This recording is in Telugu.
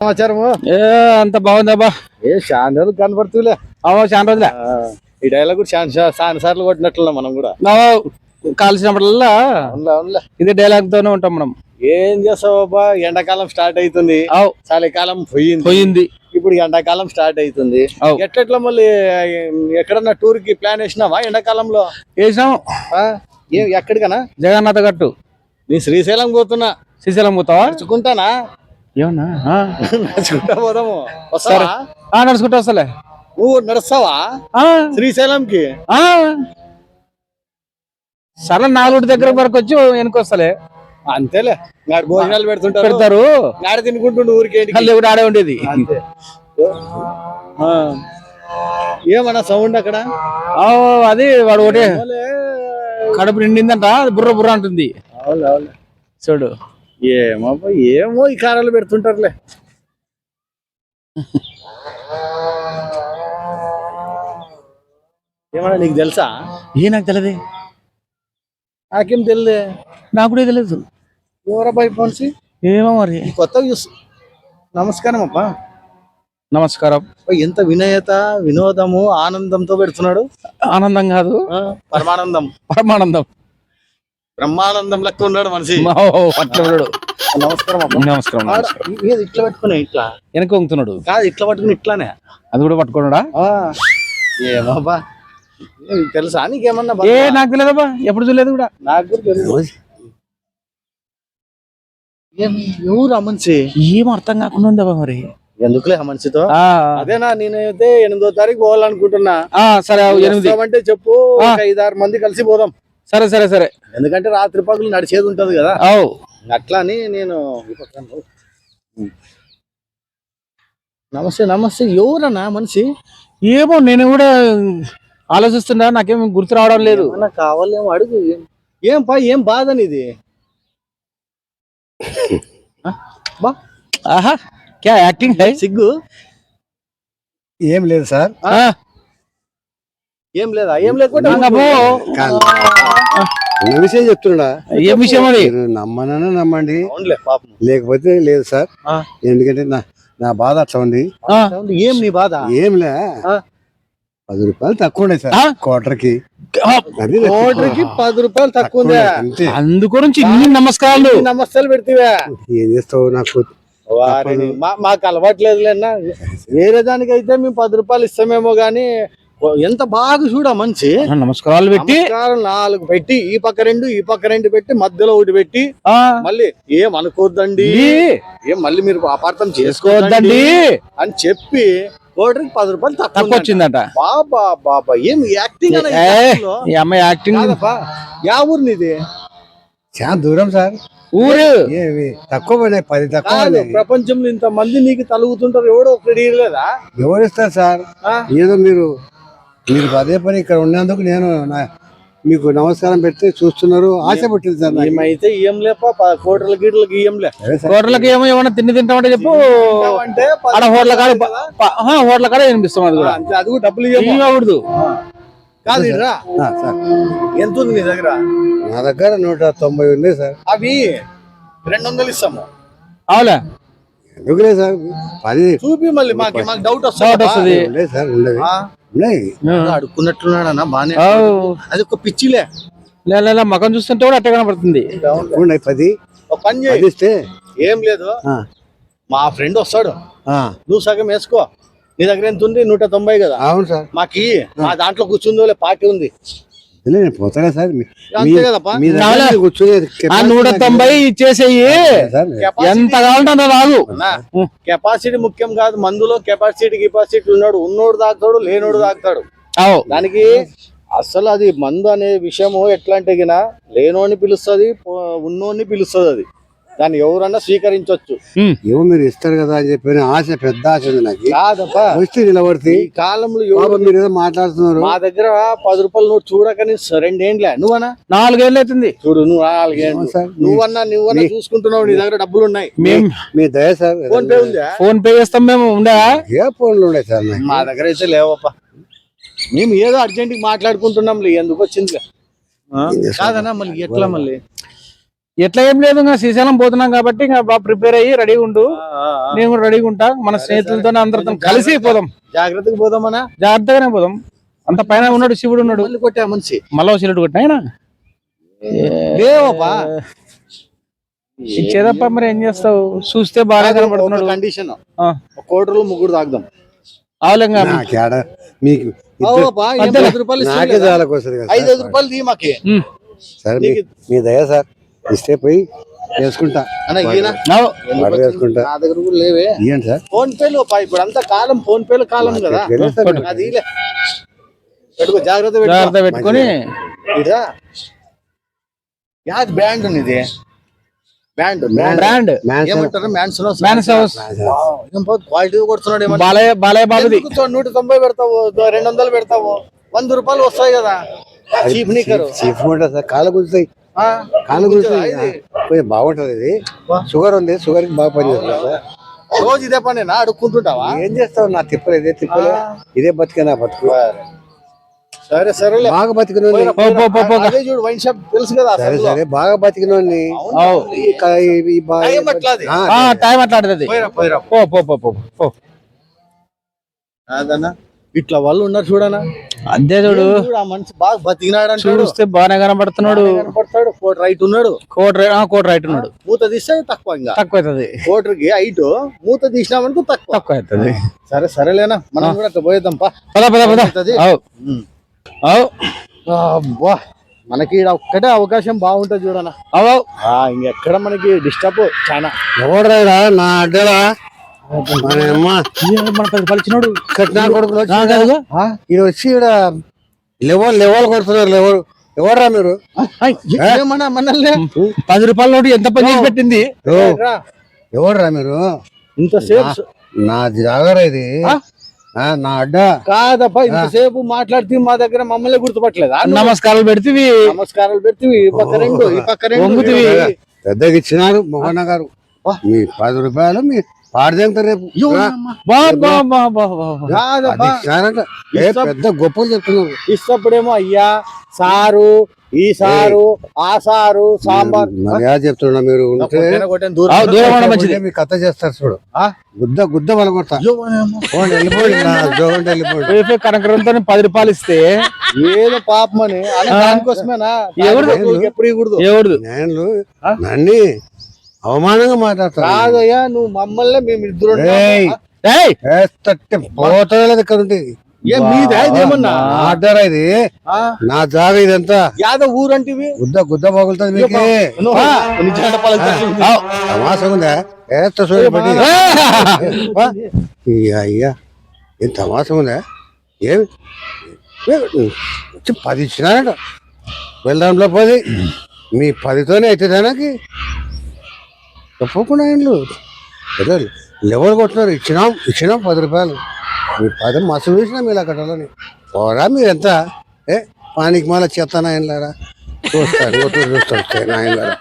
సమాచారము అంత బాగుందబ్బా. చాలా రోజులు కనపడుతులే. చాలా రోజులే. ఈ డైలాగ్ కూడా చాలా సార్లు కొట్టినట్లున్నా మనం కూడా. కాల్సినప్పుడల్లా ఇదే డైలాగ్ తోనే ఉంటాం మనం. ఏం చేస్తావబ్బా, ఎండాకాలం స్టార్ట్ అవుతుంది, చలికాలం పోయింది, ఇప్పుడు ఎండాకాలం స్టార్ట్ అవుతుంది. ఎట్లా మళ్ళీ ఎక్కడన్నా టూర్ కి ప్లాన్ వేసినావా? ఎండాకాలంలో వేసినాం. ఎక్కడికనా? జగన్నాథ గట్టు. నీ శ్రీశైలం పోతున్నా. శ్రీశైలం పోతావా? నడుచుకుంటానా? ఏమన్నా నడుచుకుంటా పోదాము. వస్తావా? నడుచుకుంటా వస్తలే. నువ్వు నడుస్తావా శ్రీశైలంకి? సరే 4 దగ్గర వరకు వచ్చి వెనుకొస్తలే. అంతేలే, భోజనాలు పెడతారు, ఆడ తినుకుంటుండే ఊరికి ఆడే ఉండేది. ఏమన్నా సౌండ్ అక్కడ? అది వాడు ఒకటే కడుపు నిండిందంట, బుర్ర బుర్ర అంటుంది. చూడు, ఏమో ఈ కారాలు పెడుతుంటారులే. ఏమన్నా నీకు తెలుసా? నాకు తెలియదు. నాకేం తెలియదే. నాకు కూడా తెలియదు. ఎవరబ్బాయి ఫోన్సి? ఏమో మరి. కొత్తగా చూసు. నమస్కారం అబ్బా. నమస్కారం. ఎంత వినయత, వినోదము, ఆనందంతో పెడుతున్నాడు. ఆనందం కాదు, పరమానందం. బ్రహ్మానందం లెక్క ఉన్నాడు మనిషి. నమస్కారం అబ్బా. నమస్కారం. ఇట్లా పెట్టుకున్నా, ఇట్లా వెనక వంగుతున్నాడు కాదు, ఇట్లా పట్టుకుని ఇట్లానే. అది కూడా పట్టుకున్నాడా? ఏమబ్బా, తెలుసా నీకేమన్నా? నాకు తెలియదబ్బా, ఎప్పుడు చూడలేదు కూడా. నాకు కూడా తెలియదు. ఎవరు ఆ మనిషి? ఏం అర్థం కాకుండా ఉందబ్బా మరి. ఎందుకులే ఆ మనిషితో? అదేనా, నేనైతే 8వ తారీఖు పోవాలనుకుంటున్నా. సరే, 8 అంటే చెప్పు, 5-6 మంది కలిసి పోదాం. సరే సరే సరే. ఎందుకంటే రాత్రి పగులు నడిచేది ఉంటది కదా, అట్లా అని నేను. నమస్తే. నమస్తే. ఎవరన్నా మనిషి? ఏమో నేను కూడా ఆలోచిస్తున్నా, నాకేం గుర్తు రావడం లేదు. కావాలేమో అడుగు. ఏం బాధ నీది? క్యా యాక్టింగ్ హై? సిగ్గు ఏం లేదు సార్. ఏం లేదా? ఏం లేకుండా విషయం చెప్తున్నా. ఏం విషయం అది? నమ్మనన్నా నమ్మండి, పాపం, లేకపోతే లేదు సార్. ఎందుకంటే నా బాధ అట్లా ఉంది. ఏం నీ బాధ? ఏంలే, 10 రూపాయలు తక్కువ ఉన్నాయి సార్ క్వార్టర్కి. 10 రూపాయలు తక్కువ ఉందా? అందుగురించి ఇన్ని నమస్తాలు పెడితేవా? ఏం చేస్తావు, నాకు మాకు అలవాట్లేదులేనా. వేరే దానికైతే మేము 10 రూపాయలు ఇస్తామేమో గానీ, ఎంత బాగా చూడ మంచి నమస్కారాలు పెట్టి 4 పెట్టి, ఈ పక్క 2 ఈ పక్క 2 పెట్టి, మధ్యలో 1 పెట్టి, మళ్ళీ ఏం అనుకోద్దండి, ఏం మళ్ళీ మీరు అపార్థం చేసుకోవద్దండి అని చెప్పి కోటరికి 10 రూపాయలు తక్కువ వచ్చిందట. బాబా ఏం యాక్టింగ్! అమ్మాయి యాక్టింగ్. యా ఊరు నీది? చాలా దూరం సార్. ఊరు తక్కువ 10 తక్కువ. ప్రపంచంలో ఇంత మంది నీకు తలుగుతుంటారు, ఎవడో ఒకటి లేదా? ఎవరు ఇస్తారు సార్? ఏదో మీరు అదే పని ఇక్కడ ఉన్నందుకు నేను మీకు నమస్కారం పెడితే చూస్తున్నారు, ఆశ పట్టింది సార్. మేమైతే ఏం లేప, కోటల గీటలకి ఏం లే. కోటలకి ఏమో ఏమన్నా తింటామంటే చెప్పు, హోటల్ కాడ వినిపిస్తాం. అది కూడా అది కూడా డబ్బులు ఇవ్వకూడదు కాదు. ఎంత ఉంది నీ దగ్గర? నా దగ్గర 190 ఉంది సార్. అవి 200 ఇస్తాము. అవులే, ఎందుకులే సార్, 10 చూపి మళ్ళీ మాకు డౌట్ వస్తుంది. సార్ అడుక్కున్నట్లున్నాడన్నా బానే. అది ఒక పిచ్చిలే. మకం చూస్తుంటే కూడా అట్టే కనపడుతుంది. 10 పని చేస్తే ఏం లేదు, మా ఫ్రెండ్ వస్తాడు, నువ్వు సగం వేసుకో. నీ దగ్గర ఎంత ఉంది? 190 కదా? అవును సార్. మాకి మా దాంట్లో కూర్చుందో పార్టీ ఉంది. నేను పోతానే సార్, అంతే కదప్పా. 190 ఇచ్చేసేయి, ఎంత కావాలంటే రాదు. కెపాసిటీ ముఖ్యం కాదు, మందులో కెపాసిటీ ఉన్నాడు. ఉన్నోడు తాగుతాడు, లేనోడు తాగుతాడు. దానికి అసలు అది మందు అనే విషయము ఎట్లా అంటే గిన, లేనోని పిలుస్తుంది, ఉన్నోని పిలుస్తుంది. అది దాన్ని ఎవరన్నా స్వీకరించవచ్చు. ఏమో మీరు ఇస్తారు కదా అని చెప్పి ఆశ, పెద్ద ఆశ ఉంది నాకు. కాదప్పా, వస్తే నిలబడితే ఈ కాలంలో మీరు ఏదో మాట్లాడుతున్నారు. మా దగ్గర 10 రూపాయలు నువ్వు చూడకని 2 ఏండ్లే, నువ్వన్నా 4 ఏళ్ళు అవుతుంది చూడు. నువ్వు 4 ఏళ్ళు నువ్వన్నా చూసుకుంటున్నావు, నీ దగ్గర డబ్బులు ఉన్నాయి. మీ దయ సార్. ఫోన్ పే ఉందా? ఫోన్ పే చేస్తాం మేము. ఉండే ఏ ఫోన్లు ఉన్నాయి సార్? మా దగ్గర అయితే లేవప్పా. మేము ఏదో అర్జెంట్ మాట్లాడుకుంటున్నాం, ఎందుకు వచ్చిందిలే. కాదన్నా మళ్ళీ ఎట్లా? మళ్ళీ ఎట్లా ఏం లేదు ఇంకా శ్రీశైలం పోతున్నాం కాబట్టి ఇంకా బాగా ప్రిపేర్ అయ్యి రెడీగా ఉండు. నేను కూడా రెడీగా ఉంటా. మన స్నేహితులతో అందరితో కలిసి పోదాం. జాగ్రత్తగా పోదామనా? జాగ్రత్తగానే పోదాం. అంత పైన ఉన్నాడు శివుడు ఉన్నాడు. కొట్టా మనిషి మళ్ళా శివుడు కొట్టిన ఆయన లేవప్పా ఇచ్చేదప్ప. మరి ఏం చేస్తావు? చూస్తే బాగా కనబడుతున్నాడు. కండిషన్ 1 కోటి రూపాయలు ముగ్గురు తాగుదాం. అవులేంగా మీకు నాకే చాలా వస్తుంది కదా 5 రూపాయలు తీ మాకి. సరే మీ దయ సార్ ఇస్తే పోయి వేసుకుంటా వేసుకుంటా. నా దగ్గర కూడా లేవే. ఇవ్వండి సార్. ఫోన్ పేలు ఇప్పుడు అంతా కాలం ఫోన్ పేలు కాలం కదా. అది పెట్టుకో, జాగ్రత్త పెట్టుకొని. యాది బ్రాండ్ ఉంది బ్రాండ్ ఏమంటారు? క్వాలిటీ కొడుతున్నాడు. బాలయ్య బాబుది 190 పెడతావు, 200 పెడతావు, 100 రూపాయలు వస్తాయి కదా. చీప్ నీకరు చీప్ సార్. కాలు గుంజుతాయి, కాలు గుంజుతాయి. బాగుంటది ఇది. షుగర్ ఉంది, షుగర్ కి బాగా పనిచేస్తుంది సార్. రోజు ఇదే పని అడుక్కుంటుంటావా? ఏం చేస్తావు? నా తిప్పలు ఇదే తిప్పలే, ఇదే బతికే నా బతుకు. సరే సరే బాగా బతికిన చూడు వైన్ షాప్ తెలుసు కదా. సరే సరే బాగా బతికిన టైం అట్లాంటిది. ఇట్లా వాళ్ళు ఉన్నారు చూడనా. అదే చూడు ఆ మనిషి బాగా బతికినాడు. చూస్తే బాగానే కనబడుతున్నాడు. కోటి రైట్ ఉన్నాడు. కోటి రైట్ ఉన్నాడు. మూత తీస్తే తక్కువ, ఇంకా తక్కువ అవుతుంది. కోటరికి హైట్ మూత తీసినామనుకో తక్కువ అవుతుంది. సరే సరేలేనా, మనం కూడా అట్లా పోయేద్దాం పా. మనకి ఒక్కటే అవకాశం బాగుంటది చూడనా. ఇంకెక్కడ మనకి డిస్టర్బ్ చాలా. ఎవడరా నా అడ్డరా పలిచినాడు కట్నా కొడుకులు ఇది వచ్చి ఇక్కడ లెవెల్ కొడుతున్నారు. ఎవడరా మీరు? మనల్ని 10 రూపాయల నోటు ఎంత పని చేసి పెట్టింది. ఎవడరా మీరు? ఇంతసేపు నా జాగర ఇది, నా అడ్డ కాదప్పా. ఇంతసేపు మాట్లాడితే మా దగ్గర మమ్మల్ని గుర్తుపట్టలేదా? నమస్కారాలు పెడితే ఈ పక్క రెండు ఈ పక్క రెండు పెద్దగా ఇచ్చినారు మోహన్ గారు. మీ 10 రూపాయలు మీ పాడదేంటారు రేపు. పెద్ద గొప్పలు చెప్తున్నారు. ఇష్టప్పుడేమో అయ్యా సారు, ఈ సారు, ఆ సారు, సాంబార్ చెప్తున్నా. మీరు మీ కథ చేస్తారు చూడు. గుద్ద బలగొడతా. వెళ్ళిపోయి కనకరంతో 10 రూపాయలు ఇస్తే ఏదో పాపమని దానికోసమేనా? ఎవరు నేను నన్ను అవమానంగా మాట్లాడతా కాదయ్యా. నువ్వు మమ్మల్ని మేమిద్దరు పోతలేదు ఇక్కడ ఉంటుంది. మీదేమన్నా ఆర్డరా ఇది? నా జాగ ఇదంతా యాదవ్ ఊరంటివి. గుద్ద బాగుంటది మీకు. తమాసా ఉందా? అయ్యా ఏం తమాసా ఉందా? ఏమి 10 ఇచ్చినారంట. వెళ్దాంలో 10 మీ 10తోనే అయితే దానికి తప్పకుండా ఇండ్లు లెవెల్ కొట్టినారు. ఇచ్చినాం 10 రూపాయలు. మీ 10 మసలు చూసినా మీరు కట్టాలని పోరా. మీరెంత పానికి మాల చెత్త నాయనలారా చూస్తారు నాయనలారా.